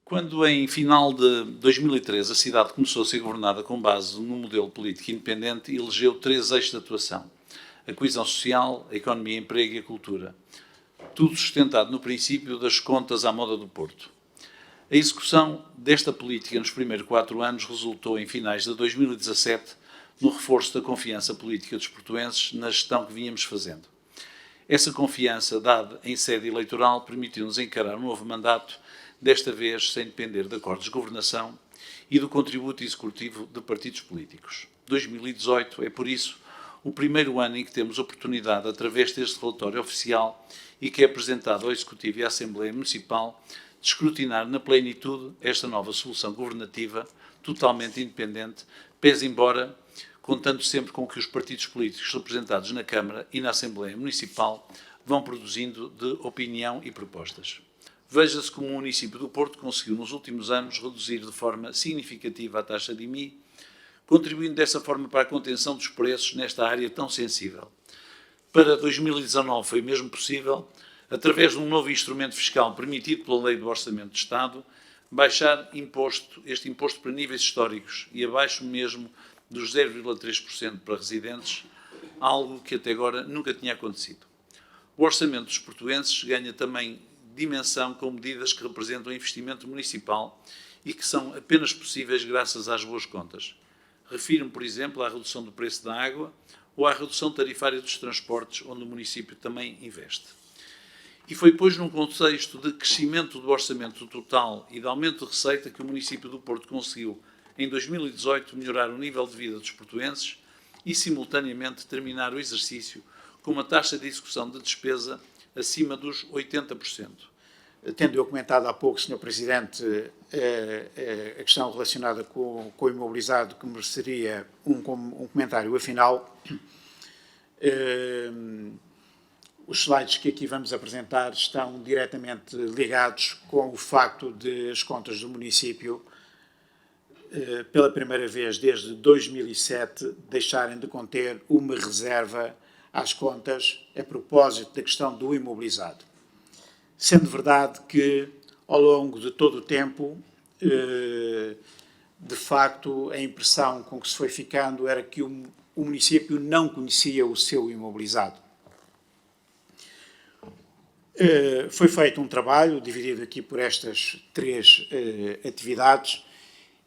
Quando, em final de 2013, a cidade começou a ser governada com base num modelo político independente, elegeu 3 eixos de atuação: a coesão social, a economia, o emprego e a cultura. Tudo sustentado no princípio das contas à moda do Porto. A execução desta política nos primeiros 4 anos resultou, em finais de 2017, no reforço da confiança política dos portuenses na gestão que vínhamos fazendo. Essa confiança, dada em sede eleitoral, permitiu-nos encarar um novo mandato, desta vez sem depender de acordos de governação e do contributo executivo de partidos políticos. 2018 é, por isso, o primeiro ano em que temos oportunidade, através deste relatório oficial e que é apresentado ao Executivo e à Assembleia Municipal, de escrutinar na plenitude esta nova solução governativa, totalmente independente, pese embora contando sempre com que os partidos políticos representados na Câmara e na Assembleia Municipal vão produzindo de opinião e propostas. Veja-se como o município do Porto conseguiu, nos últimos anos, reduzir de forma significativa a taxa de IMI, contribuindo dessa forma para a contenção dos preços nesta área tão sensível. Para 2019 foi mesmo possível, através de um novo instrumento fiscal permitido pela Lei do Orçamento de Estado, baixar este imposto para níveis históricos e abaixo mesmo dos 0,3% para residentes, algo que até agora nunca tinha acontecido. O orçamento dos portuenses ganha também dimensão com medidas que representam investimento municipal e que são apenas possíveis graças às boas contas. Refiro-me, por exemplo, à redução do preço da água ou à redução tarifária dos transportes, onde o município também investe. E foi, pois, num contexto de crescimento do orçamento total e de aumento de receita que o município do Porto conseguiu, em 2018, melhorar o nível de vida dos portuenses e, simultaneamente, terminar o exercício com uma taxa de execução de despesa acima dos 80%. Tendo eu comentado há pouco, Sr. Presidente, a questão relacionada com o imobilizado, que mereceria um comentário afinal, os slides que aqui vamos apresentar estão diretamente ligados com o facto de as contas do município, pela primeira vez desde 2007, deixarem de conter uma reserva às contas a propósito da questão do imobilizado. Sendo verdade que, ao longo de todo o tempo, de facto, a impressão com que se foi ficando era que o município não conhecia o seu imobilizado. Foi feito um trabalho, dividido aqui por estas 3 atividades,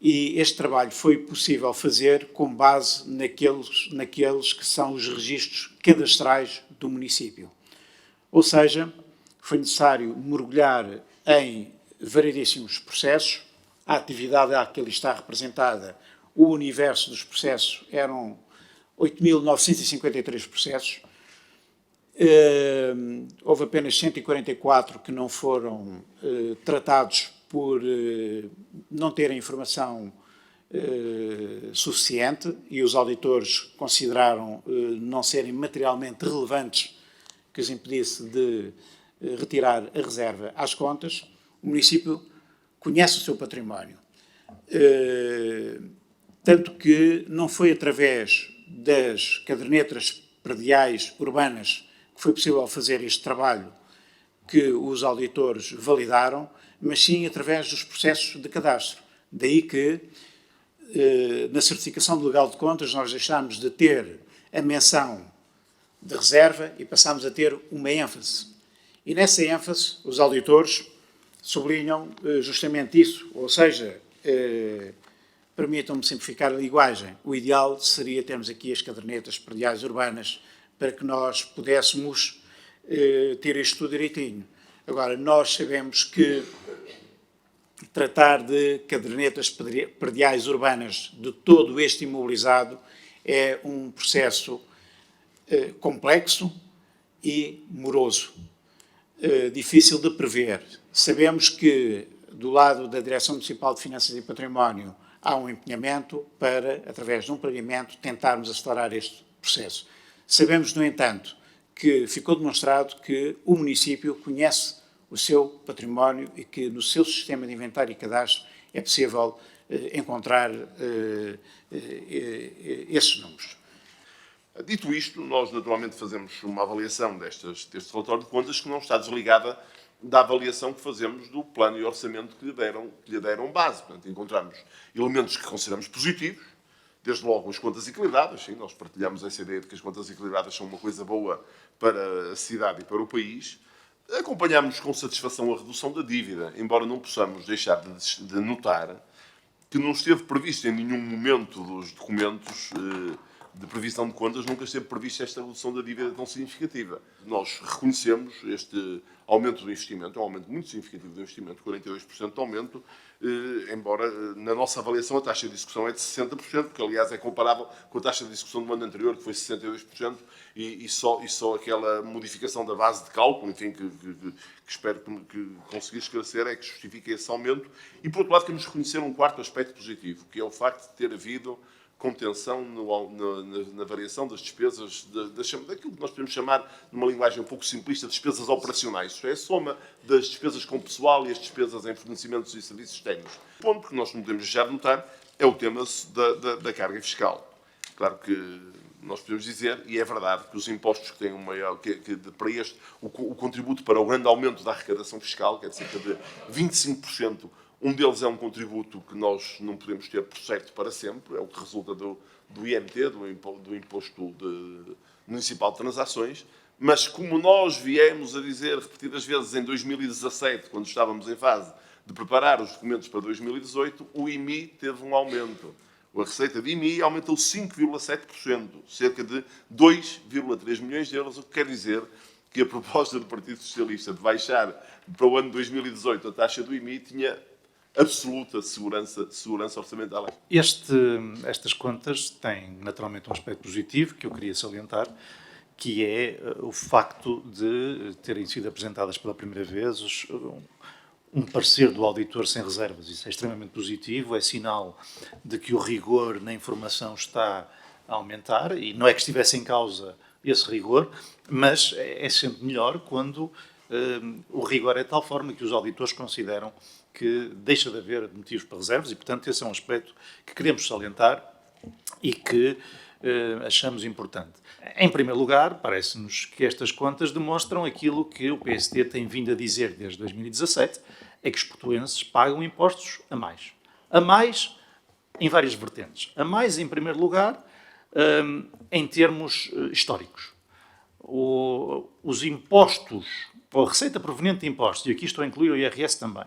e este trabalho foi possível fazer com base naqueles que são os registros cadastrais do município. Ou seja, foi necessário mergulhar em variedíssimos processos. A atividade a que ali está representada, o universo dos processos, eram 8.953 processos. Houve apenas 144 que não foram tratados por não terem informação suficiente e os auditores consideraram não serem materialmente relevantes que os impedisse de retirar a reserva às contas. O município conhece o seu património, tanto que não foi através das cadernetas prediais urbanas que foi possível fazer este trabalho que os auditores validaram, mas sim através dos processos de cadastro. Daí que, na certificação legal de contas, nós deixámos de ter a menção de reserva e passámos a ter uma ênfase. E nessa ênfase, os auditores sublinham justamente isso, ou seja, permitam-me simplificar a linguagem, o ideal seria termos aqui as cadernetas prediais urbanas para que nós pudéssemos ter isto tudo direitinho. Agora, nós sabemos que tratar de cadernetas prediais urbanas de todo este imobilizado é um processo complexo e moroso, difícil de prever. Sabemos que, do lado da Direção Municipal de Finanças e Património, há um empenhamento para, através de um planeamento, tentarmos acelerar este processo. Sabemos, no entanto, que ficou demonstrado que o município conhece o seu património e que no seu sistema de inventário e cadastro é possível encontrar esses números. Dito isto, nós naturalmente fazemos uma avaliação deste relatório de contas que não está desligada da avaliação que fazemos do plano e orçamento que lhe deram base. Portanto, encontramos elementos que consideramos positivos, desde logo as contas equilibradas. Sim, nós partilhamos essa ideia de que as contas equilibradas são uma coisa boa para a cidade e para o país. Acompanhamos com satisfação a redução da dívida, embora não possamos deixar de notar que não esteve previsto em nenhum momento dos documentos de previsão de contas, nunca esteve prevista esta redução da dívida tão significativa. Nós reconhecemos este aumento do investimento, é um aumento muito significativo do investimento, 42% de aumento, embora na nossa avaliação a taxa de execução é de 60%, que aliás é comparável com a taxa de execução do ano anterior, que foi 62%, e só aquela modificação da base de cálculo, enfim, que espero que conseguir esclarecer, é que justifica esse aumento. E, por outro lado, temos de reconhecer um quarto aspecto positivo, que é o facto de ter havido contenção na variação das despesas, daquilo que nós podemos chamar, numa linguagem um pouco simplista, despesas operacionais. Isto é, a soma das despesas com pessoal e as despesas em fornecimentos e serviços externos. O ponto que nós não podemos deixar de notar é o tema da carga fiscal. Claro que nós podemos dizer, e é verdade, que os impostos que têm um maior, para este, o contributo para o grande aumento da arrecadação fiscal, que é de cerca de 25%, um deles é um contributo que nós não podemos ter por certo para sempre, é o que resulta do IMT, do Imposto Municipal de Transações, mas como nós viemos a dizer repetidas vezes em 2017, quando estávamos em fase de preparar os documentos para 2018, o IMI teve um aumento. A receita de IMI aumentou 5,7%, cerca de 2,3 milhões de euros, o que quer dizer que a proposta do Partido Socialista de baixar para o ano 2018 a taxa do IMI tinha absoluta segurança orçamental. Estas contas têm naturalmente um aspecto positivo que eu queria salientar, que é o facto de terem sido apresentadas pela primeira vez um parecer do auditor sem reservas. Isso é extremamente positivo, é sinal de que o rigor na informação está a aumentar, e não é que estivesse em causa esse rigor, mas é sempre melhor quando o rigor é de tal forma que os auditores consideram que deixa de haver motivos para reservas, e, portanto, esse é um aspecto que queremos salientar e que achamos importante. Em primeiro lugar, parece-nos que estas contas demonstram aquilo que o PSD tem vindo a dizer desde 2017, é que os portuenses pagam impostos a mais. A mais em várias vertentes. A mais, em primeiro lugar, em termos históricos. Os impostos, ou a receita proveniente de impostos, e aqui estou a incluir o IRS também,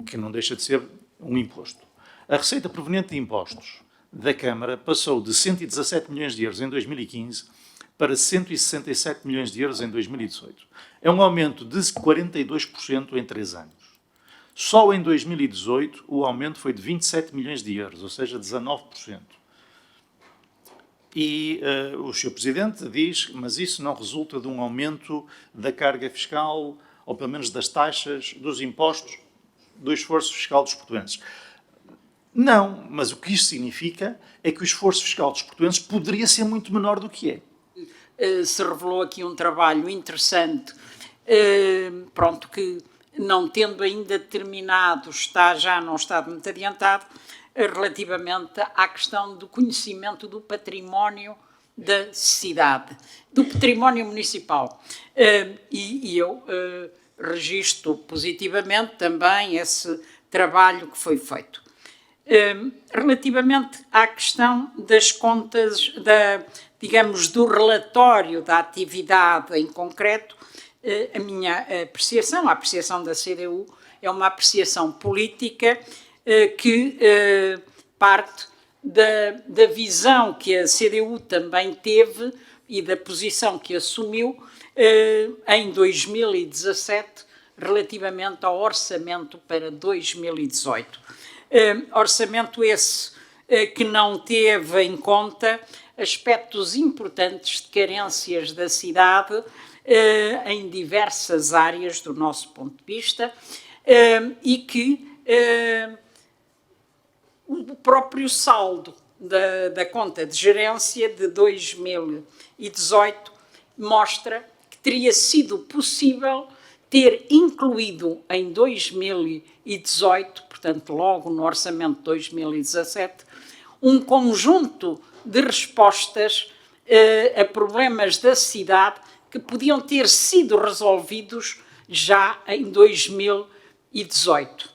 que não deixa de ser um imposto. A receita proveniente de impostos da Câmara passou de 117 milhões de euros em 2015 para 167 milhões de euros em 2018. É um aumento de 42% em 3 anos. Só em 2018 o aumento foi de 27 milhões de euros, ou seja, 19%. E o Sr. Presidente diz, mas isso não resulta de um aumento da carga fiscal, ou pelo menos das taxas, dos impostos, do esforço fiscal dos portuenses. Não, mas o que isto significa é que o esforço fiscal dos portuenses poderia ser muito menor do que é. Se revelou aqui um trabalho interessante, pronto, que não tendo ainda terminado, já não está muito adiantado, relativamente à questão do conhecimento do património da cidade, do património municipal. E eu registro positivamente também esse trabalho que foi feito. Relativamente à questão das contas, digamos, do relatório da atividade em concreto, a minha apreciação, a apreciação da CDU, é uma apreciação política que parte da visão que a CDU também teve e da posição que assumiu em 2017 relativamente ao orçamento para 2018. Orçamento esse que não teve em conta aspectos importantes de carências da cidade em diversas áreas do nosso ponto de vista e que o próprio saldo da conta de gerência de 2018 mostra que teria sido possível ter incluído em 2018, portanto logo no orçamento de 2017, um conjunto de respostas a problemas da cidade que podiam ter sido resolvidos já em 2018.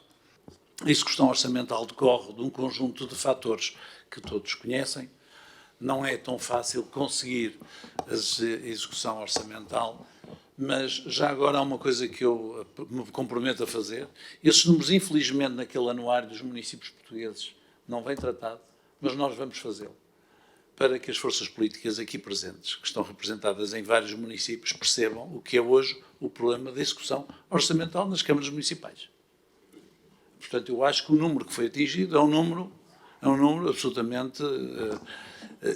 A execução orçamental decorre de um conjunto de fatores que todos conhecem. Não é tão fácil conseguir a execução orçamental, mas já agora há uma coisa que eu me comprometo a fazer. Esses números, infelizmente, naquele anuário dos municípios portugueses, não vem tratado, mas nós vamos fazê-lo, para que as forças políticas aqui presentes, que estão representadas em vários municípios, percebam o que é hoje o problema da execução orçamental nas câmaras municipais. Portanto, eu acho que o número que foi atingido é um número absolutamente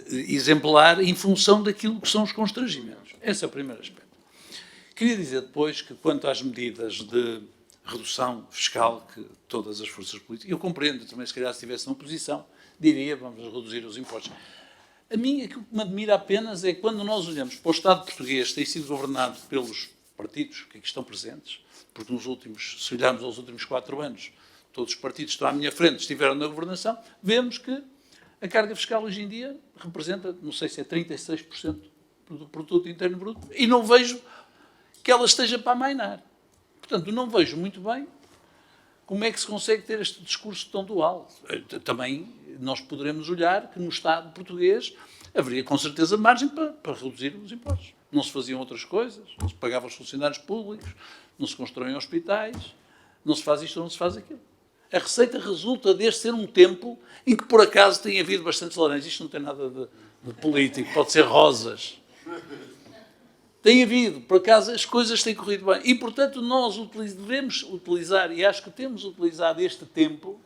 exemplar em função daquilo que são os constrangimentos. Esse é o primeiro aspecto. Queria dizer depois que, quanto às medidas de redução fiscal que todas as forças políticas, eu compreendo também, se calhar, se estivesse na oposição, diria, vamos reduzir os impostos. A mim, aquilo que me admira apenas é quando nós olhamos para o Estado português, que tem sido governado pelos partidos que aqui estão presentes, porque se olharmos aos últimos 4 anos, todos os partidos que estão à minha frente estiveram na governação, vemos que a carga fiscal hoje em dia representa, não sei se é 36% do produto interno bruto, e não vejo que ela esteja para amainar. Portanto, não vejo muito bem como é que se consegue ter este discurso tão dual. Também nós poderemos olhar que no Estado português haveria com certeza margem para reduzir os impostos. Não se faziam outras coisas, não se pagavam os funcionários públicos, não se constroem hospitais, não se faz isto ou não se faz aquilo. A receita resulta deste ser um tempo em que, por acaso, tem havido bastantes laranjas. Isto não tem nada de político, pode ser rosas. Tem havido, por acaso, as coisas têm corrido bem. E, portanto, nós devemos utilizar, e acho que temos utilizado este tempo,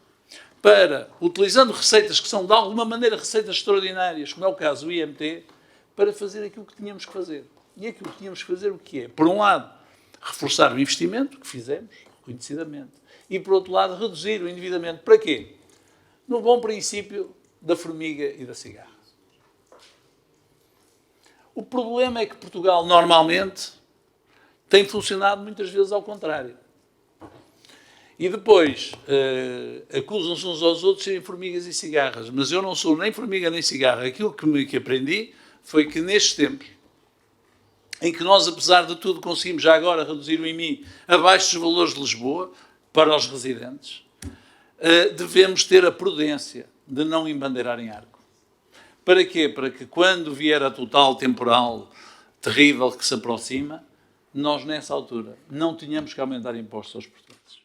para, utilizando receitas que são, de alguma maneira, receitas extraordinárias, como é o caso do IMT, para fazer aquilo que tínhamos que fazer. E aquilo que tínhamos que fazer o que é? Por um lado, reforçar o investimento, que fizemos, reconhecidamente, e, por outro lado, reduzir o endividamento. Para quê? No bom princípio da formiga e da cigarra. O problema é que Portugal, normalmente, tem funcionado muitas vezes ao contrário. E depois acusam-se uns aos outros de serem formigas e cigarras. Mas eu não sou nem formiga nem cigarra. Aquilo que aprendi foi que nestes tempos, em que nós, apesar de tudo, conseguimos já agora reduzir o IMI abaixo dos valores de Lisboa, para os residentes, devemos ter a prudência de não embandeirar em arco. Para quê? Para que quando vier a total temporal terrível que se aproxima, nós, nessa altura, não tenhamos que aumentar impostos aos portugueses.